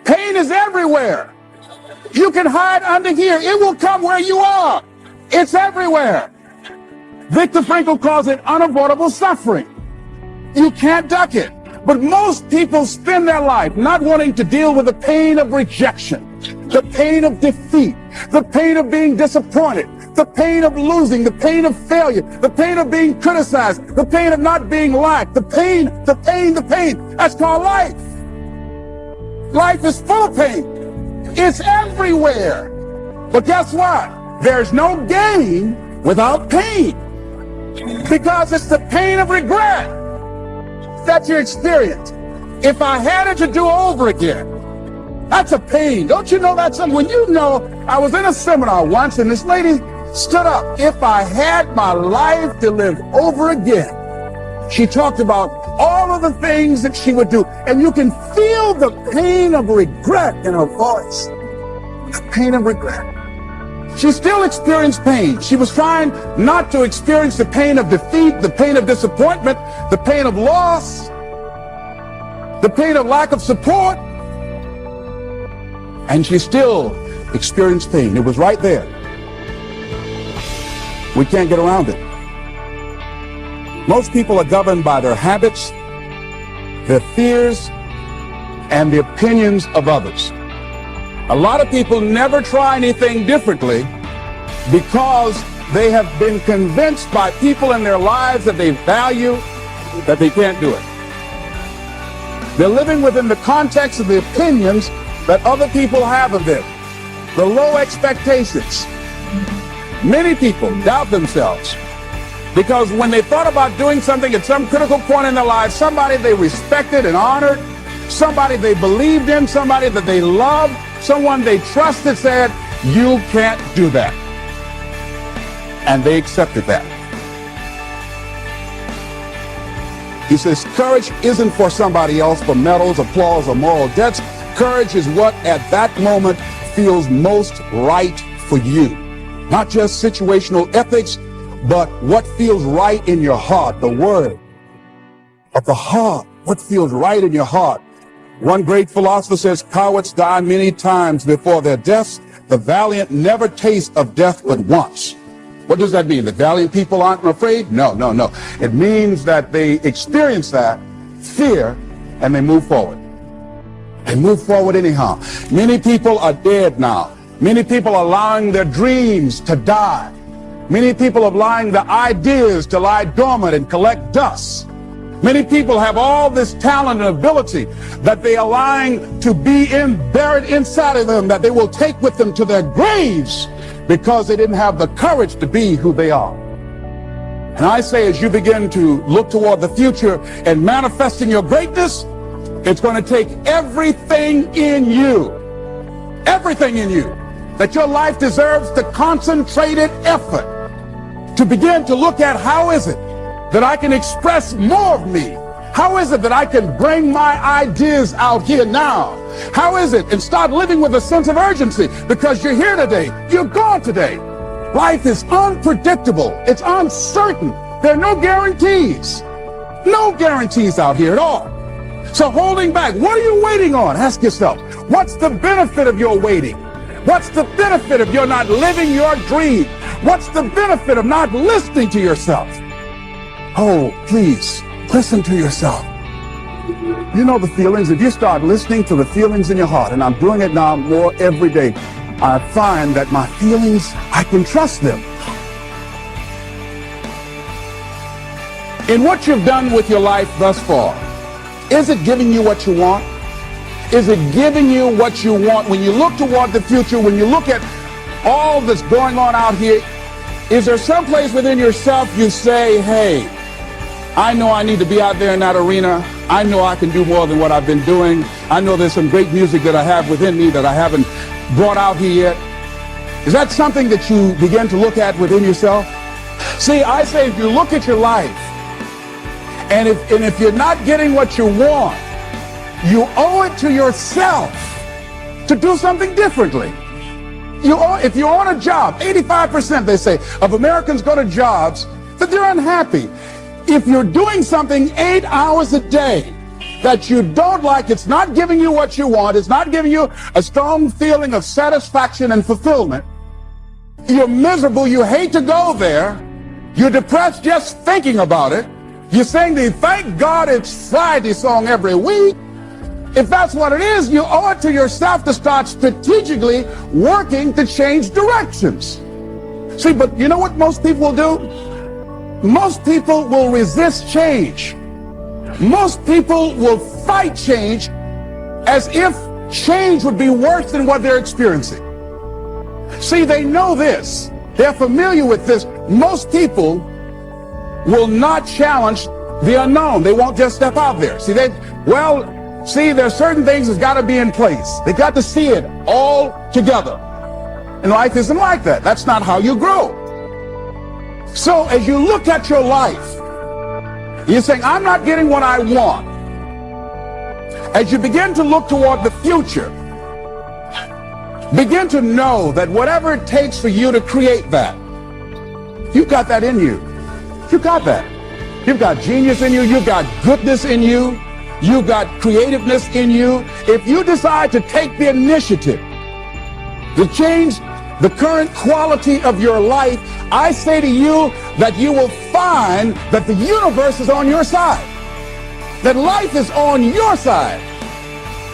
Pain is everywhere. You can hide under here. It will come where you are. It's everywhere. Viktor Frankl calls it unavoidable suffering. You can't duck it. But most people spend their life not wanting to deal with the pain of rejection, the pain of defeat, the pain of being disappointed, the pain of losing, the pain of failure, the pain of being criticized, the pain of not being liked, the pain. That's called life. Life is full of pain. It's everywhere. But guess what? There's no gain without pain. Because it's the pain of regret that you experience. If I had it to do over again, that's a pain. Don't you know that's something? When you know, I was in a seminar once and this lady stood up. If I had my life to live over again, she talked about all of the things that she would do. And you can feel the pain of regret in her voice. The pain of regret. She still experienced pain. She was trying not to experience the pain of defeat, the pain of disappointment, the pain of loss, the pain of lack of support. And she still experienced pain. It was right there. We can't get around it. Most people are governed by their habits, their fears, and the opinions of others. A lot of people never try anything differently because they have been convinced by people in their lives that they value that they can't do it. They're living within the context of the opinions that other people have of them, the low expectations. Many people doubt themselves because when they thought about doing something at some critical point in their lives, somebody they respected and honored, somebody they believed in, somebody that they loved, someone they trusted said, you can't do that. And they accepted that. He says, courage isn't for somebody else, for medals, applause, or moral debts. Courage is what at that moment feels most right for you. Not just situational ethics, but what feels right in your heart, the word of the heart, what feels right in your heart. One great philosopher says, cowards die many times before their deaths. The valiant never taste of death but once. What does that mean? The valiant people aren't afraid? No. It means that they experience that fear and they move forward. They move forward anyhow. Many people are dead now. Many people are allowing their dreams to die. Many people are allowing the ideas to lie dormant and collect dust. Many people have all this talent and ability that they are allowing to be buried inside of them, that they will take with them to their graves because they didn't have the courage to be who they are. And I say, as you begin to look toward the future and manifesting your greatness, it's going to take everything in you, that your life deserves the concentrated effort to begin to look at how is it that I can express more of me? How is it that I can bring my ideas out here now? How is it? And start living with a sense of urgency because you're here today. You're gone today. Life is unpredictable. It's uncertain. There are no guarantees. No guarantees out here at all. So holding back, what are you waiting on? Ask yourself, what's the benefit of your waiting? What's the benefit of your not living your dream? What's the benefit of not listening to yourself? Oh, please, listen to yourself. You know the feelings. If you start listening to the feelings in your heart, and I'm doing it now more every day, I find that my feelings, I can trust them. In what you've done with your life thus far, is it giving you what you want? Is it giving you what you want? When you look toward the future, when you look at all that's going on out here, is there some place within yourself you say, hey, I know I need to be out there in that arena. I know I can do more than what I've been doing. I know there's some great music that I have within me that I haven't brought out here yet. Is that something that you begin to look at within yourself? See, I say if you look at your life, and if you're not getting what you want, you owe it to yourself to do something differently. If you're on a job, 85%, they say, of Americans go to jobs that they're unhappy. If you're doing something 8 hours a day that you don't like, it's not giving you what you want, it's not giving you a strong feeling of satisfaction and fulfillment, you're miserable, you hate to go there, you're depressed just thinking about it, you're saying the thank God it's Friday song every week, if that's what it is, you owe it to yourself to start strategically working to change directions. See, but you know what most people will do? Most people will resist change. Most people will fight change as if change would be worse than what they're experiencing. See, they know this. They're familiar with this. Most people will not challenge the unknown. They won't just step out there. See, there's certain things that's got to be in place. They got to see it all together. And life isn't like that. That's not how you grow. So as you look at your life, you're saying, I'm not getting what I want. As you begin to look toward the future, begin to know that whatever it takes for you to create that, you've got that in you. You've got that. You've got genius in you. You've got goodness in you. You've got creativeness in you. If you decide to take the initiative to change the current quality of your life, I say to you that you will find that the universe is on your side, that life is on your side.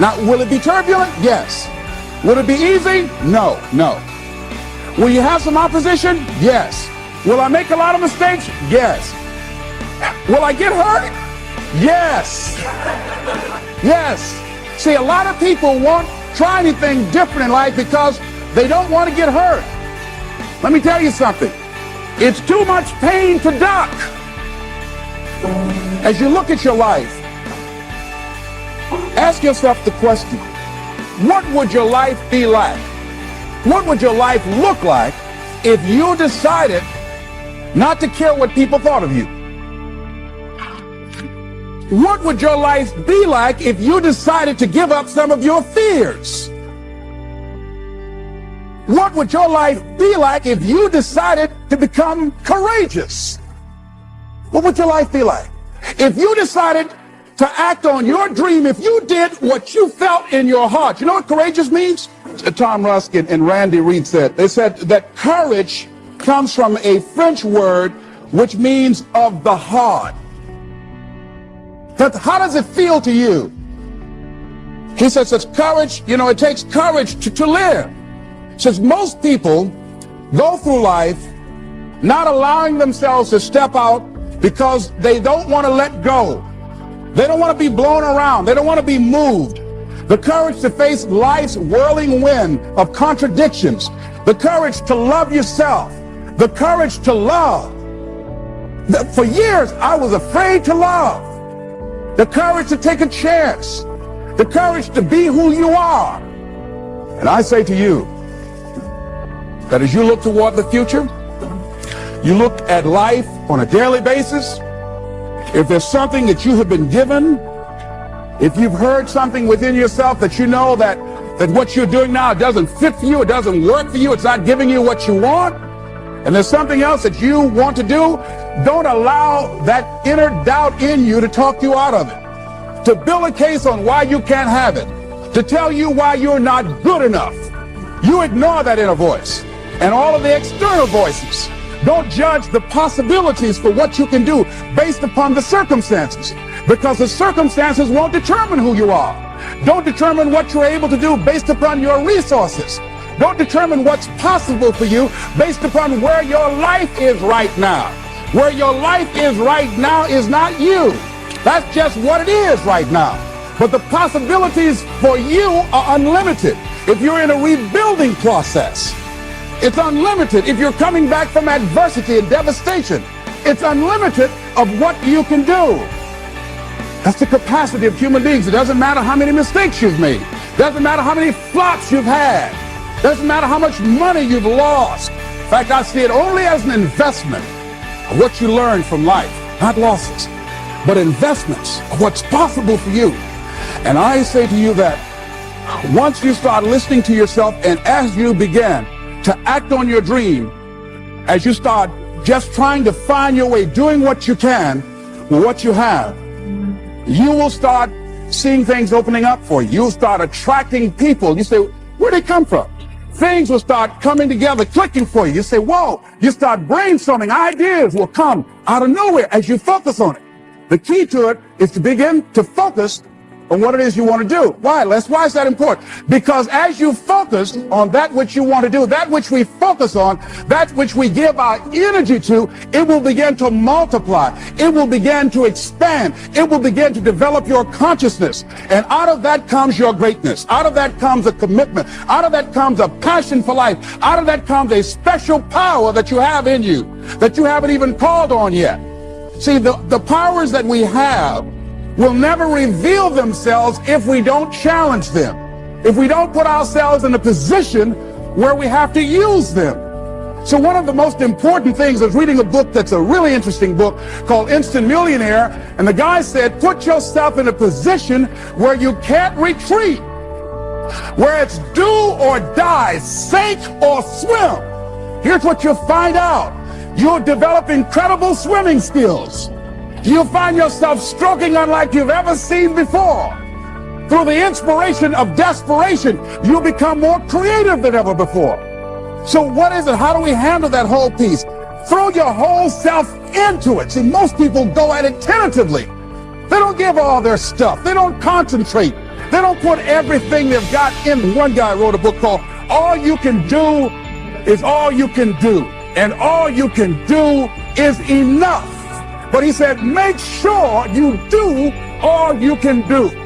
Now, will it be turbulent? Yes. Will it be easy? No, no. Will you have some opposition? Yes. Will I make a lot of mistakes? Yes. Will I get hurt? Yes. Yes. See, a lot of people won't try anything different in life because they don't want to get hurt. Let me tell you something. It's too much pain to duck. As you look at your life, ask yourself the question, what would your life be like? What would your life look like if you decided not to care what people thought of you? What would your life be like if you decided to give up some of your fears? What would your life be like if you decided to become courageous? What would your life be like? If you decided to act on your dream, if you did what you felt in your heart. You know what courageous means? Tom Ruskin and Randy Reed said. They said that courage comes from a French word which means of the heart. But how does it feel to you? He says it's courage, it takes courage to live. Says most people go through life not allowing themselves to step out because they don't want to let go. They don't want to be blown around. They don't want to be moved. The courage to face life's whirling wind of contradictions. The courage to love yourself. The courage to love. For years, I was afraid to love. The courage to take a chance. The courage to be who you are. And I say to you, that as you look toward the future, you look at life on a daily basis, if there's something that you have been given, if you've heard something within yourself that you know that what you're doing now doesn't fit for you, it doesn't work for you, it's not giving you what you want, and there's something else that you want to do, don't allow that inner doubt in you to talk you out of it, to build a case on why you can't have it, to tell you why you're not good enough. You ignore that inner voice and all of the external voices. Don't judge the possibilities for what you can do based upon the circumstances, because the circumstances won't determine who you are. Don't determine what you're able to do based upon your resources. Don't determine what's possible for you based upon where your life is right now. Where your life is right now is not you. That's just what it is right now. But the possibilities for you are unlimited. If you're in a rebuilding process, it's unlimited. If you're coming back from adversity and devastation, it's unlimited of what you can do. That's the capacity of human beings. It doesn't matter how many mistakes you've made. It doesn't matter how many flops you've had. It doesn't matter how much money you've lost. In fact, I see it only as an investment of what you learn from life, not losses, but investments of what's possible for you. And I say to you that once you start listening to yourself, and as you begin to act on your dream, as you start just trying to find your way, doing what you can with what you have, you will start seeing things opening up for you. You'll start attracting people. You say, where'd they come from? Things will start coming together, clicking for you. You say, whoa. You start brainstorming. Ideas will come out of nowhere as you focus on it. The key to it is to begin to focus on what it is you want to do. Why, Les? Why is that important? Because as you focus on that which you want to do, that which we focus on, that which we give our energy to, it will begin to multiply. It will begin to expand. It will begin to develop your consciousness. And out of that comes your greatness. Out of that comes a commitment. Out of that comes a passion for life. Out of that comes a special power that you have in you that you haven't even called on yet. See, the powers that we have will never reveal themselves if we don't challenge them, if we don't put ourselves in a position where we have to use them. So one of the most important things, I was reading a book that's a really interesting book called Instant Millionaire, and the guy said, put yourself in a position where you can't retreat, where it's do or die, sink or swim. Here's what you'll find out. You'll develop incredible swimming skills. You'll find yourself stroking unlike you've ever seen before. Through the inspiration of desperation, you'll become more creative than ever before. So what is it? How do we handle that whole piece? Throw your whole self into it. See, most people go at it tentatively. They don't give all their stuff. They don't concentrate. They don't put everything they've got in. One guy wrote a book called All You Can Do Is All You Can Do. And all you can do is enough. But he said, make sure you do all you can do.